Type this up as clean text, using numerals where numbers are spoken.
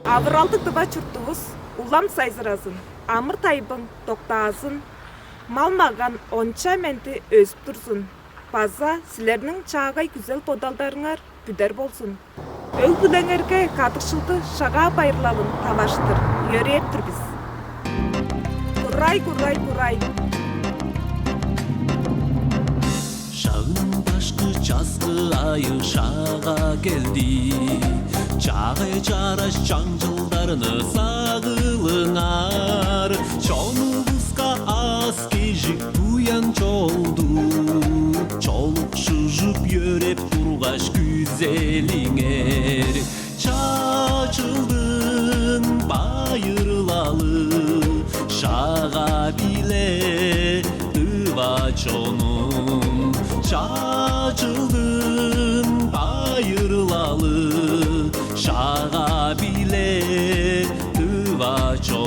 Авыралды дыба чуртубуз, улам сайзыразын, амыр тайбың токтаазын, малмаган онча менти өсүп турсун. База силернин чаагай күзел подалдарыңар бүдер болсун. Өң бүлеңерге катыкшылды шага байырлалын табаштыр, йөрөптүр биз. Курай, курай, курай. Шағын башқы жазғы айы шаға келді. Чағай жараш жаңжылдарыны сағылыңар. Чонуғызға аз кежік туян чолду. Чолук шыжып йөреп тургаш күзелиңер. Чачылдың байырлалы, шаға биле дыва чонум. Çağıldın bayırlalı, şağa bile tıva çok.